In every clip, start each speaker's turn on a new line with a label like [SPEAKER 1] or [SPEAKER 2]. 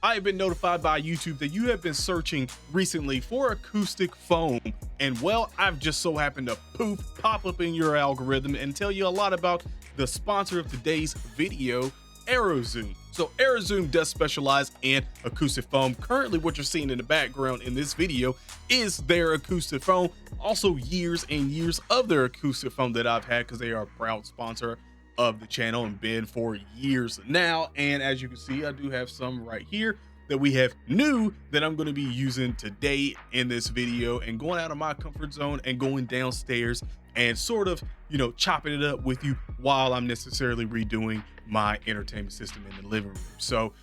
[SPEAKER 1] I have been notified by YouTube that you have been searching recently for acoustic foam, and well, I've just so happened to pop up in your algorithm and tell you a lot about the sponsor of today's video, Arrowzoom. So Arrowzoom does specialize in acoustic foam. Currently what you're seeing in the background in this video is their acoustic foam. Also years and years of their acoustic foam that I've had, because they are a proud sponsor of the channel and been for years now. And as you can see, I do have some right here that we have new that I'm going to be using today in this video, and going out of my comfort zone and going downstairs and sort of, chopping it up with you while I'm necessarily redoing my entertainment system in the living room. So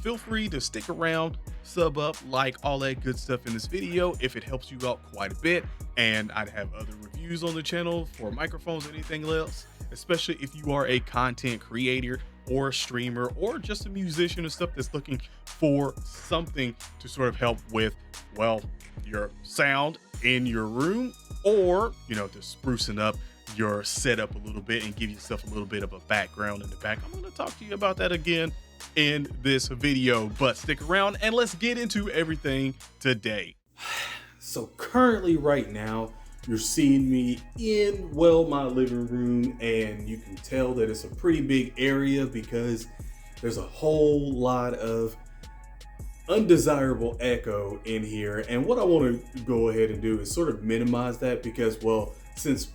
[SPEAKER 1] feel free to stick around, sub up, like, all that good stuff in this video if it helps you out quite a bit. And I'd have other reviews on the channel for microphones, anything else, especially if you are a content creator or a streamer or just a musician and stuff that's looking for something to sort of help with, well, your sound in your room, or to sprucing up your setup a little bit and give yourself a little bit of a background in the back. I'm going to talk to you about that again in this video, but stick around and let's get into everything today. So currently right now you're seeing me in, well, my living room, and you can tell that it's a pretty big area because there's a whole lot of undesirable echo in here. And what I want to go ahead and do is sort of minimize that, because, well, since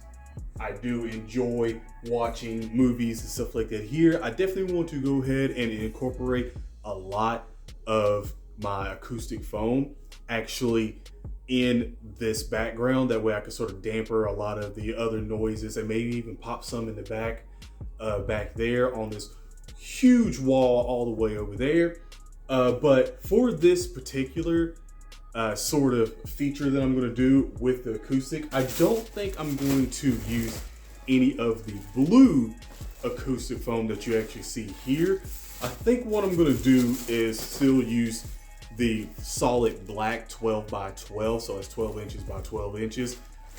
[SPEAKER 1] I do enjoy watching movies and stuff like that here, I definitely want to go ahead and incorporate a lot of my acoustic foam actually in this background. That way I can sort of damper a lot of the other noises, and maybe even pop some in the back there on this huge wall all the way over there. But for this particular sort of feature that I'm going to do with the acoustic, I don't think I'm going to use any of the blue acoustic foam that you actually see here. I think what I'm going to do is still use the solid black 12 by 12, so it's 12 inches by 12 inches.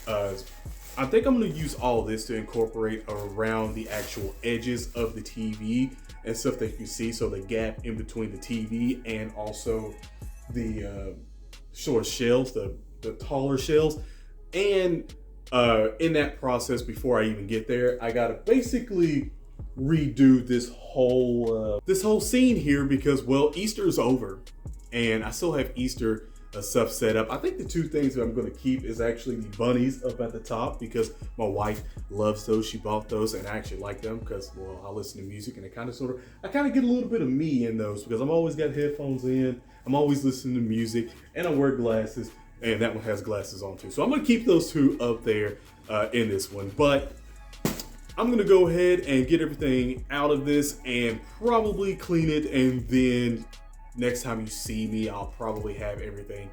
[SPEAKER 1] I think I'm going to use all this to incorporate around the actual edges of the TV and stuff that you can see, so the gap in between the TV and also the short shelves, the taller shelves. And in that process, before I even get there, I gotta basically redo this whole scene here, because, well, Easter is over and I still have Easter stuff set up. I think the two things that I'm going to keep is actually the bunnies up at the top, because my wife loves those. She bought those, and I actually like them because, well, I listen to music and I kind of get a little bit of me in those, because I'm always got headphones in, I'm always listening to music, and I wear glasses, and that one has glasses on too. So I'm going to keep those two up there in this one. But I'm going to go ahead and get everything out of this and probably clean it, and then next time you see me, I'll probably have everything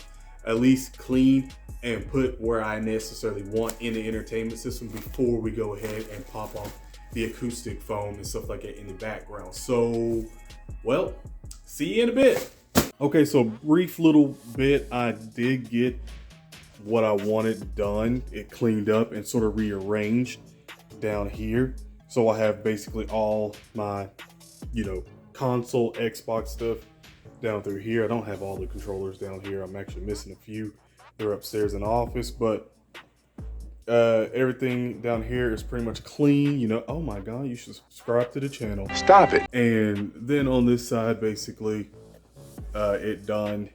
[SPEAKER 1] at least clean and put where I necessarily want in the entertainment system before we go ahead and pop on the acoustic foam and stuff like that in the background. So, well, see you in a bit. Okay, so brief little bit, I did get what I wanted done. It cleaned up and sort of rearranged down here. So I have basically all my, console, Xbox stuff down through here. I don't have all the controllers down here. I'm actually missing a few. They're upstairs in the office, but everything down here is pretty much clean. Oh my God, you should subscribe to the channel.
[SPEAKER 2] Stop it.
[SPEAKER 1] And then on this side, basically, it done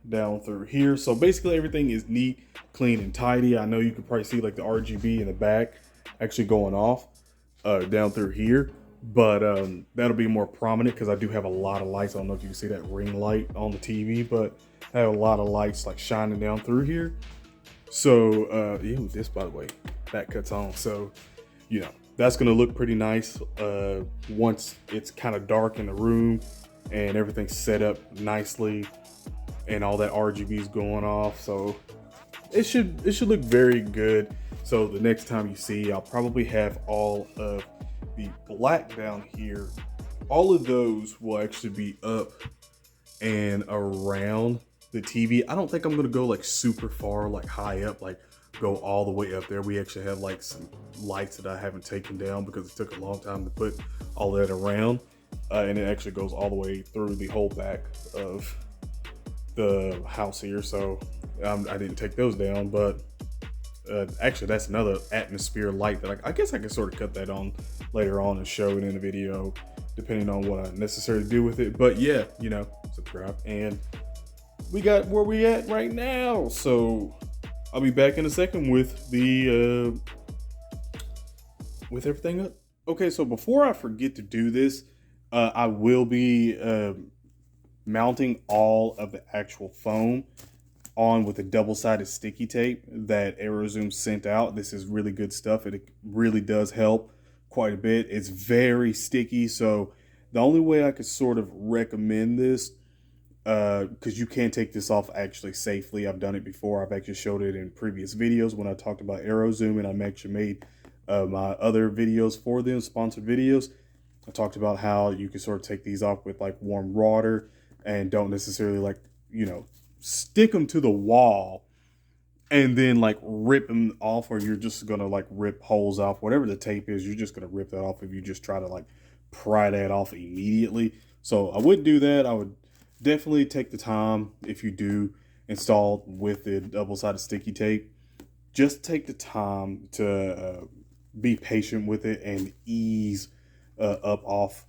[SPEAKER 1] down through here. So basically everything is neat, clean, and tidy. I know you can probably see like the RGB in the back actually going off down through here. But that'll be more prominent because I do have a lot of lights. I don't know if you can see that ring light on the TV, but I have a lot of lights like shining down through here. So, this, by the way, that cuts on. So, that's going to look pretty nice once it's kind of dark in the room and everything's set up nicely and all that RGB is going off. So it should look very good. So the next time you see, I'll probably have all of the black down here. All of those will actually be up and around the TV. I don't think I'm gonna go like super far, like high up, like go all the way up there. We actually have like some lights that I haven't taken down because it took a long time to put all that around. and it actually goes all the way through the whole back of the house here. So I didn't take those down, but actually that's another atmosphere light that I guess I can sort of cut that on later on and show it in a video, depending on what I necessarily do with it. But yeah, you know, subscribe, and we got where we at right now. So I'll be back in a second with the with everything up. Okay, so before I forget to do this, I will be mounting all of the actual foam on with a double-sided sticky tape that Arrowzoom sent out. This is really good stuff. It really does help quite a bit. It's very sticky, so the only way I could sort of recommend this, because you can take this off actually safely. I've done it before. I've actually showed it in previous videos when I talked about Arrowzoom, and I actually made my other videos for them, sponsored videos. I talked about how you can sort of take these off with like warm water and don't necessarily like, you know, stick them to the wall and then like rip them off, or you're just gonna like rip holes off. Whatever the tape is, you're just gonna rip that off if you just try to like pry that off immediately. So I wouldn't do that. I would definitely take the time, if you do install with the double-sided sticky tape, just take the time to be patient with it and ease up off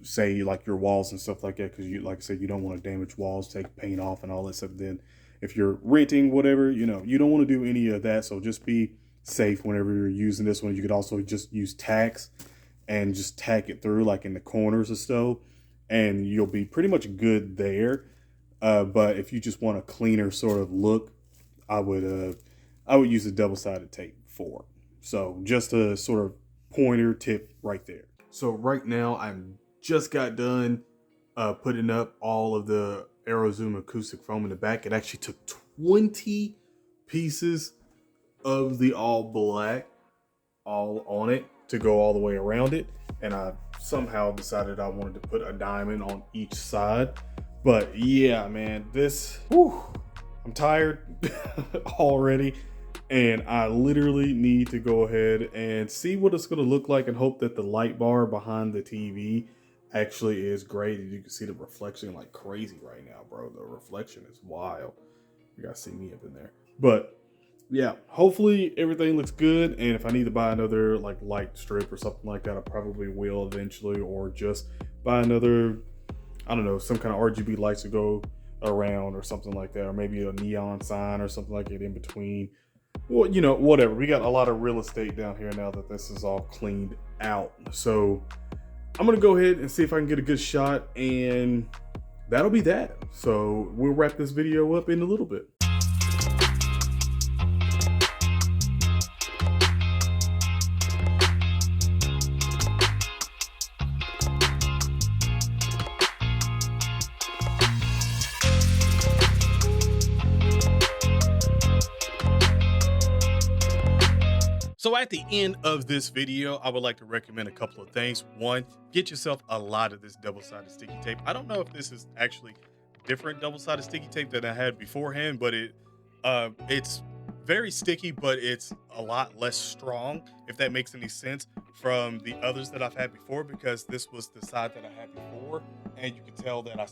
[SPEAKER 1] say like your walls and stuff like that, because you, like I said, you don't want to damage walls, take paint off and all that stuff. Then if you're renting, whatever, you know, you don't want to do any of that. So just be safe whenever you're using this one. You could also just use tacks and just tack it through like in the corners or so, and you'll be pretty much good there. But if you just want a cleaner sort of look, I would use a double-sided tape for it. So just a sort of pointer tip right there. So right now I'm just got done putting up all of the Arrowzoom acoustic foam in the back. It actually took 20 pieces of the all black all on it to go all the way around it. And I somehow decided I wanted to put a diamond on each side. But yeah, man, this, whew, I'm tired already. And I literally need to go ahead and see what it's going to look like and hope that the light bar behind the TV actually is great. You can see the reflection like crazy right now, bro. The reflection is wild. You guys see me up in there. But yeah, hopefully everything looks good. And if I need to buy another like light strip or something like that, I probably will eventually, or just buy another, I don't know, some kind of RGB lights to go around or something like that, or maybe a neon sign or something like it in between. Well, you know, whatever. We got a lot of real estate down here now that this is all cleaned out. So I'm going to go ahead and see if I can get a good shot, and that'll be that. So we'll wrap this video up in a little bit. So at the end of this video, I would like to recommend a couple of things. One, get yourself a lot of this double-sided sticky tape. I don't know if this is actually different double-sided sticky tape that I had beforehand, but it's very sticky, but it's a lot less strong, if that makes any sense, from the others that I've had before, because this was the side that I had before, and you can tell that I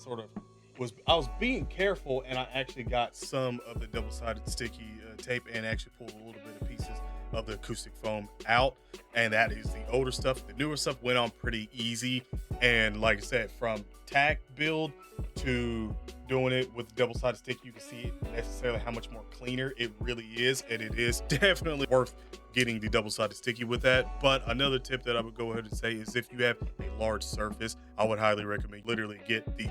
[SPEAKER 1] was being careful, and I actually got some of the double-sided sticky tape and actually pulled a little bit of pieces of the acoustic foam out, and that is the older stuff. The newer stuff went on pretty easy, and like I said, from tack build to doing it with the double-sided stick, you can see necessarily how much more cleaner it really is, and it is definitely worth getting the double-sided sticky with that. But another tip that I would go ahead and say is, if you have a large surface, I would highly recommend literally get the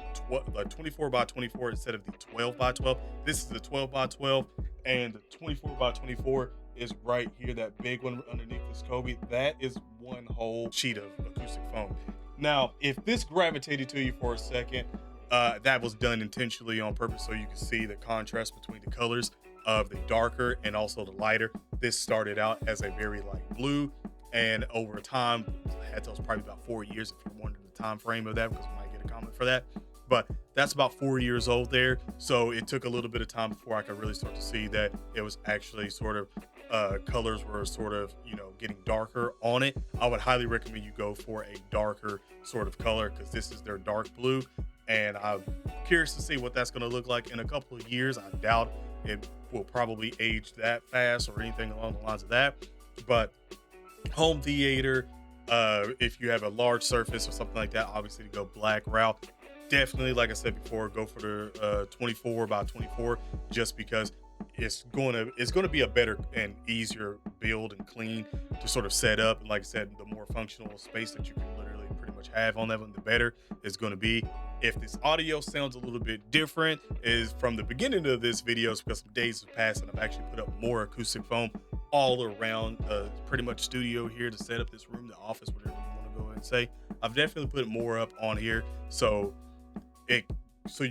[SPEAKER 1] 24 by 24 instead of the 12 by 12. This is the 12 by 12, and the 24 by 24 is right here, that big one underneath this Kobe. That is one whole sheet of acoustic foam. Now, if this gravitated to you for a second, that was done intentionally on purpose, so you can see the contrast between the colors of the darker and also the lighter. This started out as a very light blue, and over time, I had those probably about 4 years if you're wondering the time frame of that, because we might get a comment for that. but that's about 4 years old there. So it took a little bit of time before I could really start to see that it was actually sort of colors were sort of, you know, getting darker on it. I would highly recommend you go for a darker sort of color, because this is their dark blue, and I'm curious to see what that's going to look like in a couple of years. I doubt it will probably age that fast or anything along the lines of that, but home theater, if you have a large surface or something like that, obviously to go black route. Definitely, like I said before, go for the 24 by 24, just because it's going to be a better and easier build and clean to sort of set up. And like I said, the more functional space that you can literally pretty much have on that one, the better it's going to be. If this audio sounds a little bit different, is from the beginning of this video, is because some days have passed and I've actually put up more acoustic foam all around pretty much studio here to set up this room, the office, whatever you want to go ahead and say. I've definitely put more up on here, so you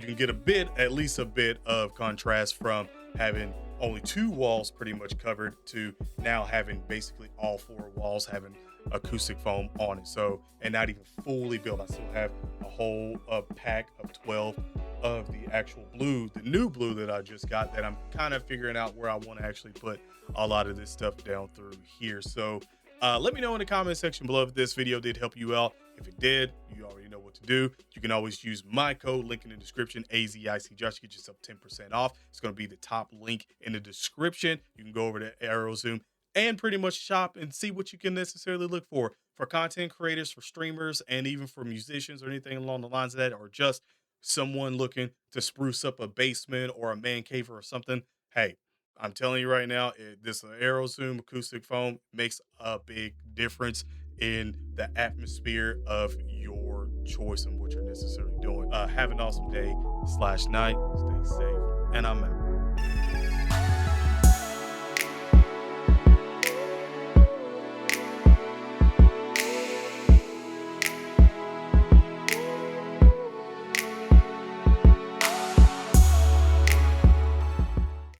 [SPEAKER 1] can get at least a bit of contrast from having only 2 walls pretty much covered to now having basically all 4 walls having acoustic foam on it. So, and not even fully built. I still have a whole pack of 12 of the actual blue, the new blue that I just got, that I'm kind of figuring out where I want to actually put a lot of this stuff down through here. So let me know in the comment section below if this video did help you out. If it did, you already know what to do. You can always use my code, link in the description, icjosh, get yourself 10% off. It's going to be the top link in the description. You can go over to Arrowzoom and pretty much shop and see what you can necessarily look for content creators, for streamers, and even for musicians or anything along the lines of that, or just someone looking to spruce up a basement or a man cave or something. Hey, I'm telling you right now, this Arrowzoom acoustic foam makes a big difference in the atmosphere of your choice and what you're necessarily doing. Have an awesome day/night. Stay safe, and I'm out.